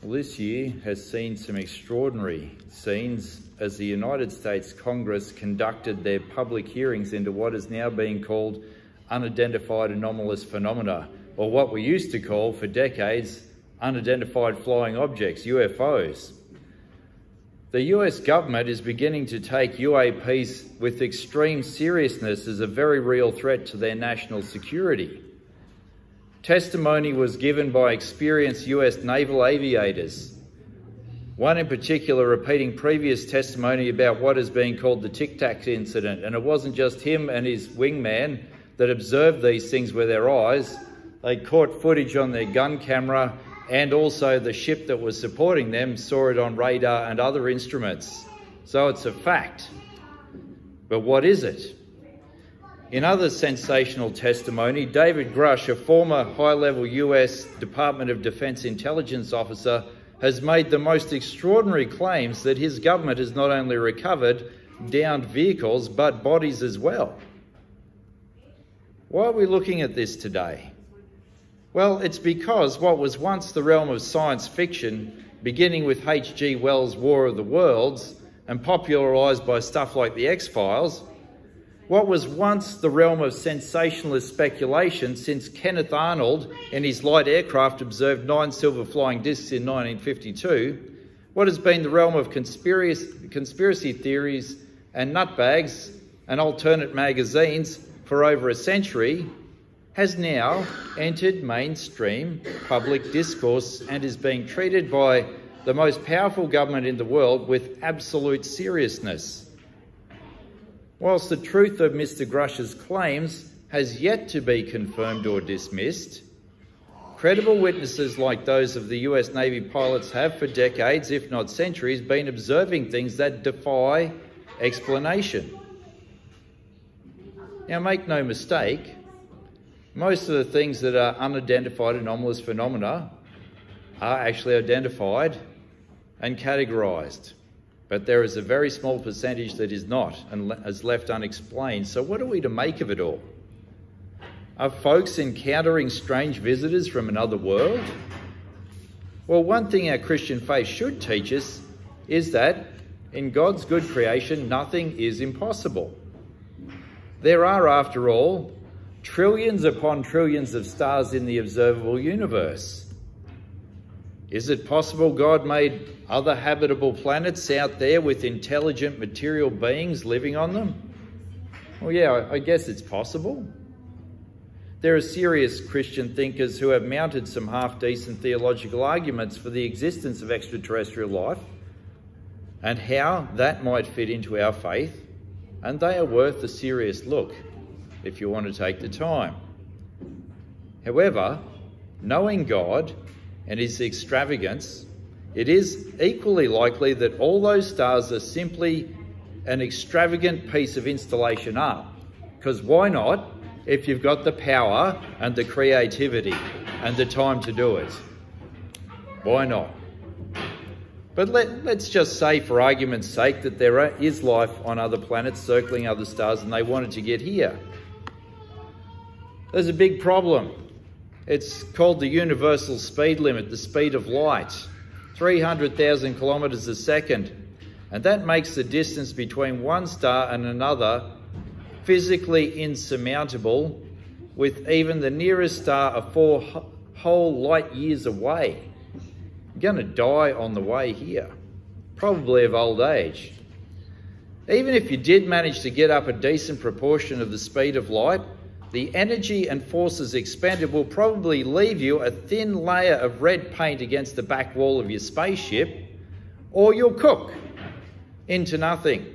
Well, this year has seen some extraordinary scenes as the United States Congress conducted their public hearings into what is now being called unidentified anomalous phenomena, or what we used to call for decades unidentified flying objects, UFOs. The US government is beginning to take UAPs with extreme seriousness as a very real threat to their national security. Testimony was given by experienced US naval aviators, one in particular repeating previous testimony about what is being called the Tic Tac incident. And it wasn't just him and his wingman that observed these things with their eyes. They caught footage on their gun camera, and also the ship that was supporting them saw it on radar and other instruments. So it's a fact. But what is it? In other sensational testimony, David Grush, a former high-level US Department of Defense intelligence officer, has made the most extraordinary claims that his government has not only recovered downed vehicles, but bodies as well. Why are we looking at this today? Well, it's because what was once the realm of science fiction, beginning with H.G. Wells' War of the Worlds and popularised by stuff like the X-Files, what was once the realm of sensationalist speculation since Kenneth Arnold in his light aircraft observed 9 silver flying discs in 1952, what has been the realm of conspiracy theories and nutbags and alternate magazines for over a century, has now entered mainstream public discourse and is being treated by the most powerful government in the world with absolute seriousness. Whilst the truth of Mr. Grush's claims has yet to be confirmed or dismissed, credible witnesses like those of the US Navy pilots have for decades, if not centuries, been observing things that defy explanation. Now, make no mistake, most of the things that are unidentified anomalous phenomena are actually identified and categorised. But there is a very small percentage that is not and is left unexplained. So what are we to make of it all? Are folks encountering strange visitors from another world? Well, one thing our Christian faith should teach us is that in God's good creation, nothing is impossible. There are, after all, trillions upon trillions of stars in the observable universe. Is it possible God made other habitable planets out there with intelligent material beings living on them? Well, yeah, I guess it's possible. There are serious Christian thinkers who have mounted some half-decent theological arguments for the existence of extraterrestrial life and how that might fit into our faith, and they are worth a serious look if you want to take the time. However, knowing God and his extravagance, it is equally likely that all those stars are simply an extravagant piece of installation art. Because why not if you've got the power and the creativity and the time to do it? Why not? But let's just say, for argument's sake, that there is life on other planets circling other stars and they wanted to get here. There's a big problem. It's called the universal speed limit, the speed of light, 300,000 kilometres a second. And that makes the distance between one star and another physically insurmountable, with even the nearest star 4 whole light years away. You're going to die on the way here, probably of old age. Even if you did manage to get up a decent proportion of the speed of light, the energy and forces expended will probably leave you a thin layer of red paint against the back wall of your spaceship, or you'll cook into nothing.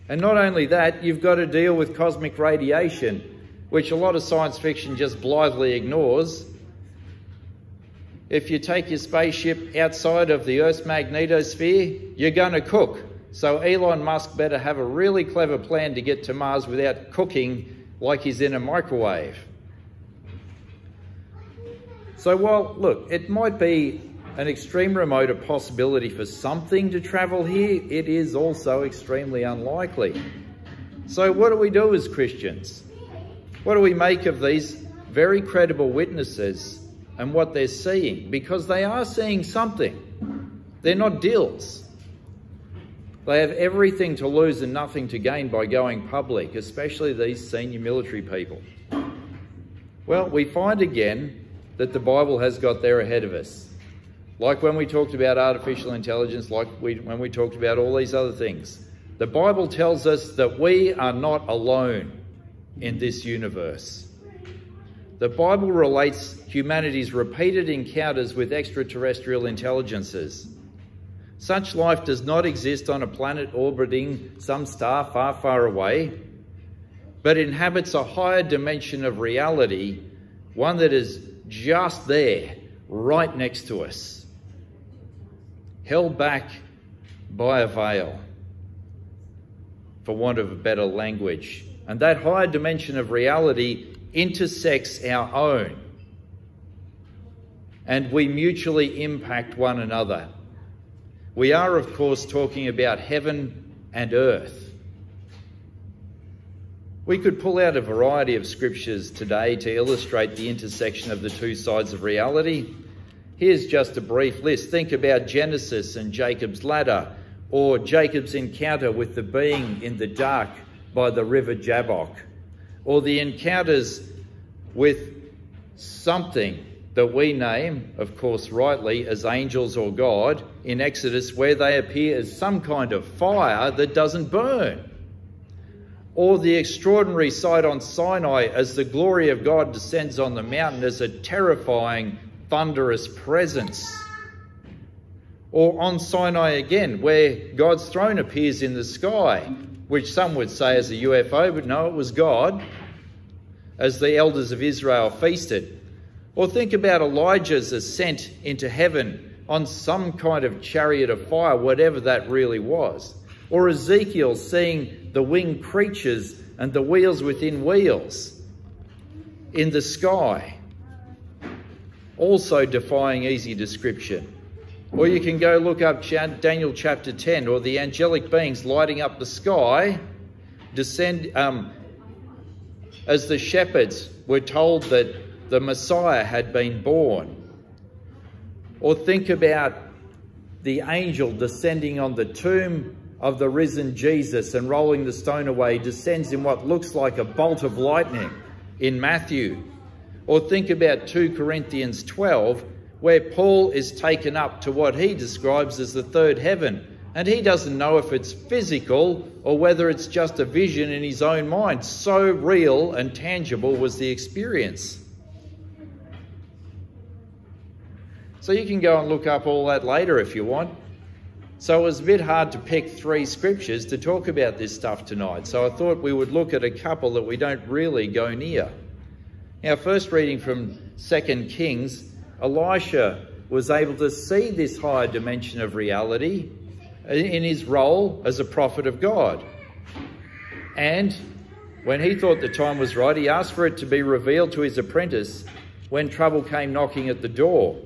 And not only that, you've got to deal with cosmic radiation, which a lot of science fiction just blithely ignores. If you take your spaceship outside of the Earth's magnetosphere, you're going to cook. So Elon Musk better have a really clever plan to get to Mars without cooking like he's in a microwave. So while, look, it might be an extreme remote a possibility for something to travel here, it is also extremely unlikely. So what do we do as Christians? What do we make of these very credible witnesses and what they're seeing, because they are seeing something. They're not dills. They have everything to lose and nothing to gain by going public, especially these senior military people. Well, we find again that the Bible has got there ahead of us. Like when we talked about artificial intelligence, when we talked about all these other things. The Bible tells us that we are not alone in this universe. The Bible relates humanity's repeated encounters with extraterrestrial intelligences. Such life does not exist on a planet orbiting some star far, far away, but inhabits a higher dimension of reality, one that is just there, right next to us, held back by a veil, for want of a better language. And that higher dimension of reality intersects our own, and we mutually impact one another. We are, of course, talking about heaven and earth. We could pull out a variety of scriptures today to illustrate the intersection of the two sides of reality. Here's just a brief list. Think about Genesis and Jacob's ladder, or Jacob's encounter with the being in the dark by the river Jabbok, or the encounters with something that we name, of course rightly, as angels or God in Exodus, where they appear as some kind of fire that doesn't burn. Or the extraordinary sight on Sinai as the glory of God descends on the mountain as a terrifying, thunderous presence. Or on Sinai again, where God's throne appears in the sky, which some would say is a UFO, but no, it was God, as the elders of Israel feasted. Or think about Elijah's ascent into heaven on some kind of chariot of fire, whatever that really was. Or Ezekiel seeing the winged creatures and the wheels within wheels in the sky, also defying easy description. Or you can go look up Daniel chapter 10, or the angelic beings lighting up the sky descend as the shepherds were told that the Messiah had been born. Or think about the angel descending on the tomb of the risen Jesus and rolling the stone away, descends in what looks like a bolt of lightning in Matthew. Or think about 2 Corinthians 12, where Paul is taken up to what he describes as the third heaven, and he doesn't know if it's physical or whether it's just a vision in his own mind. So real and tangible was the experience. So you can go and look up all that later if you want. So it was a bit hard to pick 3 scriptures to talk about this stuff tonight. So I thought we would look at a couple that we don't really go near. Now, first reading from 2 Kings, Elisha was able to see this higher dimension of reality in his role as a prophet of God. And when he thought the time was right, he asked for it to be revealed to his apprentice when trouble came knocking at the door.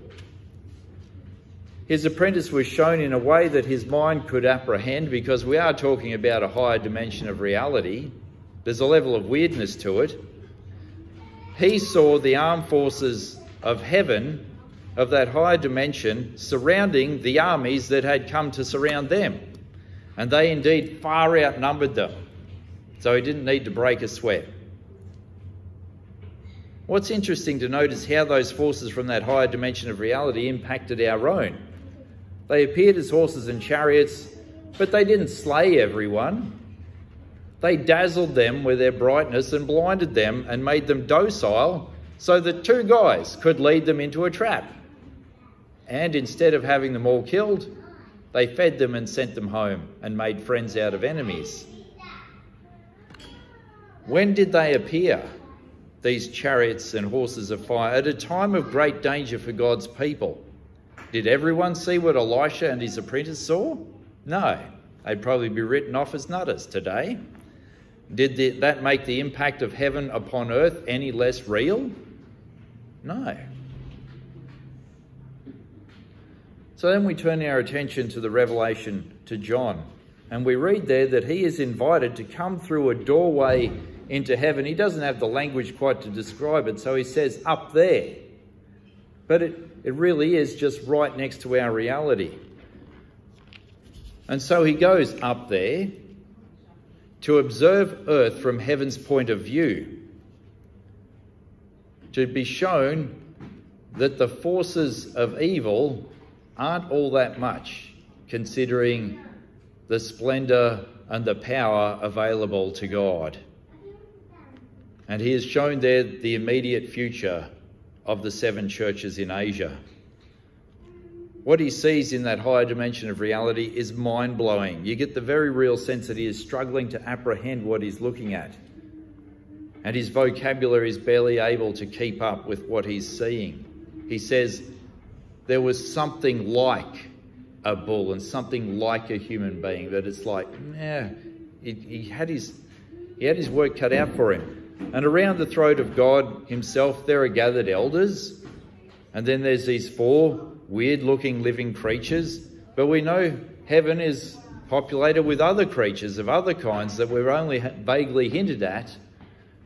His apprentice was shown in a way that his mind could apprehend, because we are talking about a higher dimension of reality. There's a level of weirdness to it. He saw the armed forces of heaven, of that higher dimension, surrounding the armies that had come to surround them. And they indeed far outnumbered them. So he didn't need to break a sweat. What's interesting to note is how those forces from that higher dimension of reality impacted our own. They appeared as horses and chariots, but they didn't slay everyone. They dazzled them with their brightness and blinded them and made them docile so that 2 guys could lead them into a trap. And instead of having them all killed, they fed them and sent them home and made friends out of enemies. When did they appear, these chariots and horses of fire? At a time of great danger for God's people. Did everyone see what Elisha and his apprentice saw? No. They'd probably be written off as nutters today. Did that make the impact of heaven upon earth any less real? No. So then we turn our attention to the revelation to John, and we read there that he is invited to come through a doorway into heaven. He doesn't have the language quite to describe it, so he says, up there. But it really is just right next to our reality. And so he goes up there to observe earth from heaven's point of view, to be shown that the forces of evil aren't all that much, considering the splendour and the power available to God. And he has shown there the immediate future of the 7 churches in Asia. What he sees in that higher dimension of reality is mind-blowing. You get the very real sense that he is struggling to apprehend what he's looking at. And his vocabulary is barely able to keep up with what he's seeing. He says there was something like a bull and something like a human being, that it's like, he had his work cut out for him. And around the throne of God himself, there are gathered elders. And then there's these 4 weird-looking living creatures. But we know heaven is populated with other creatures of other kinds that we're only vaguely hinted at.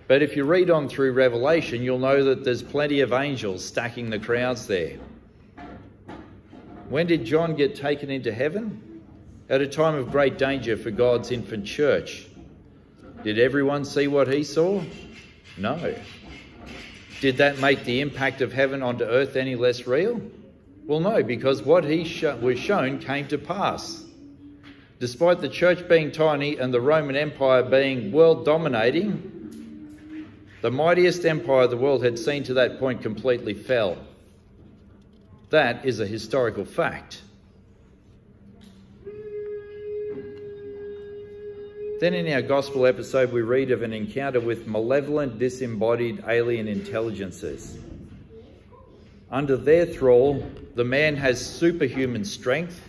But if you read on through Revelation, you'll know that there's plenty of angels stacking the crowds there. When did John get taken into heaven? At a time of great danger for God's infant church. Did everyone see what he saw? No. Did that make the impact of heaven onto earth any less real? Well, no, because what he was shown came to pass. Despite the church being tiny and the Roman Empire being world dominating, the mightiest empire the world had seen to that point completely fell. That is a historical fact. Then in our gospel episode, we read of an encounter with malevolent, disembodied alien intelligences. Under their thrall, the man has superhuman strength,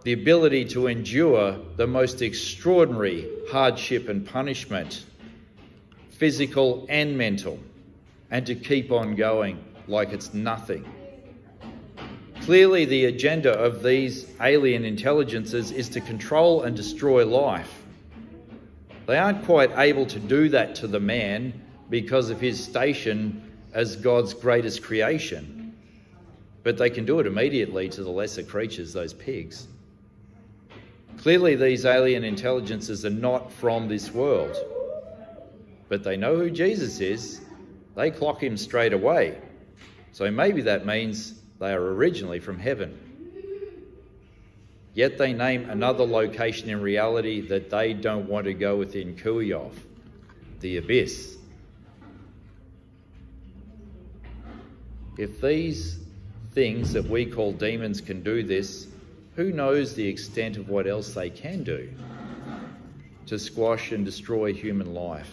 the ability to endure the most extraordinary hardship and punishment, physical and mental, and to keep on going like it's nothing. Clearly, the agenda of these alien intelligences is to control and destroy life. They aren't quite able to do that to the man because of his station as God's greatest creation, but they can do it immediately to the lesser creatures, those pigs. Clearly, these alien intelligences are not from this world, but they know who Jesus is. They clock him straight away. So maybe that means they are originally from heaven. Yet they name another location in reality that they don't want to go within cooey of, the abyss. If these things that we call demons can do this, who knows the extent of what else they can do to squash and destroy human life?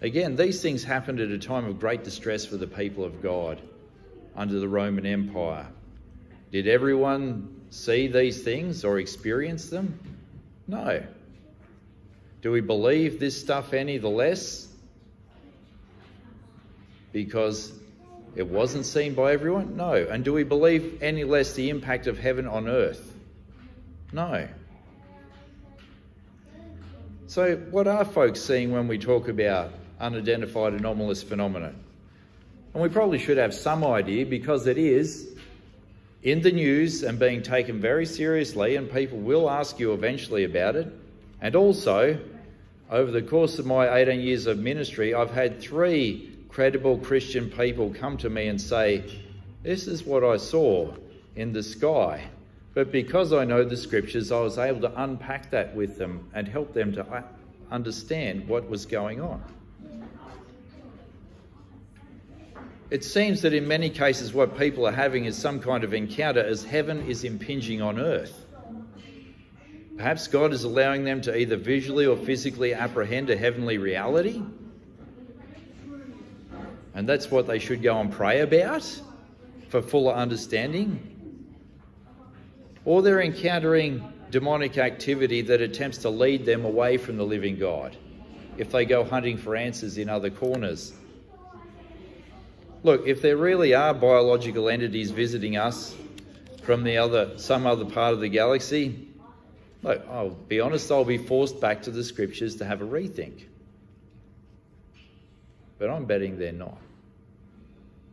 Again, these things happened at a time of great distress for the people of God under the Roman Empire. Did everyone see these things or experience them? No. Do we believe this stuff any the less because it wasn't seen by everyone? No. And do we believe any less the impact of heaven on earth? No. So what are folks seeing when we talk about unidentified anomalous phenomena? And we probably should have some idea, because it is in the news and being taken very seriously, and people will ask you eventually about it. And also, over the course of my 18 years of ministry, I've had 3 credible Christian people come to me and say, this is what I saw in the sky. But because I know the scriptures, I was able to unpack that with them and help them to understand what was going on. It seems that in many cases what people are having is some kind of encounter as heaven is impinging on earth. Perhaps God is allowing them to either visually or physically apprehend a heavenly reality. And that's what they should go and pray about for fuller understanding. Or they're encountering demonic activity that attempts to lead them away from the living God if they go hunting for answers in other corners. Look, if there really are biological entities visiting us from some other part of the galaxy, look, I'll be honest, I'll be forced back to the scriptures to have a rethink. But I'm betting they're not.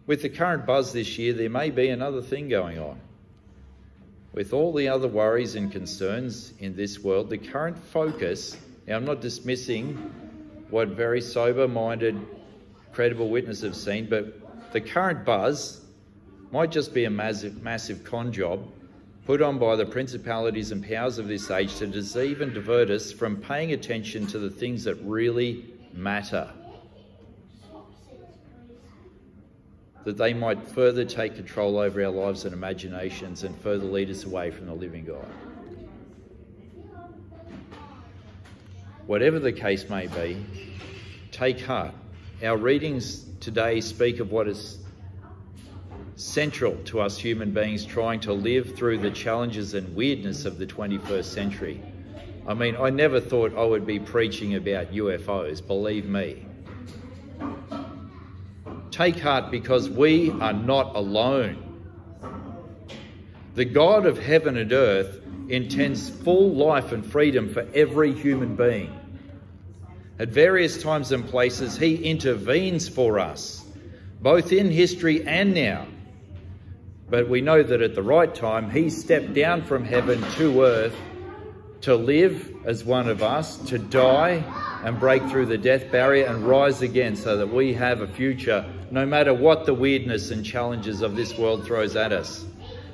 with the current buzz this year, there may be another thing going on. With all the other worries and concerns in this world, the current focus, now I'm not dismissing what very sober-minded, credible witnesses have seen, but the current buzz might just be a massive con job put on by the principalities and powers of this age to deceive and divert us from paying attention to the things that really matter, that they might further take control over our lives and imaginations and further lead us away from the living God. Whatever the case may be, take heart. Our readings today speak of what is central to us human beings trying to live through the challenges and weirdness of the 21st century. I mean, I never thought I would be preaching about UFOs, believe me. Take heart, because we are not alone. The God of heaven and earth intends full life and freedom for every human being. At various times and places, he intervenes for us, both in history and now. But we know that at the right time, he stepped down from heaven to earth to live as one of us, to die and break through the death barrier and rise again so that we have a future, no matter what the weirdness and challenges of this world throws at us.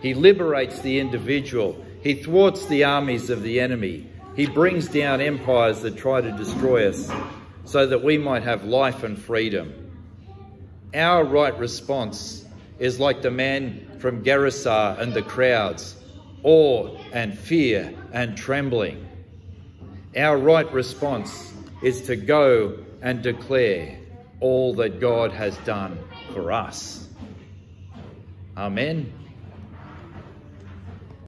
He liberates the individual. He thwarts the armies of the enemy. He brings down empires that try to destroy us so that we might have life and freedom. Our right response is like the man from Gerasar and the crowds, awe and fear and trembling. Our right response is to go and declare all that God has done for us. Amen.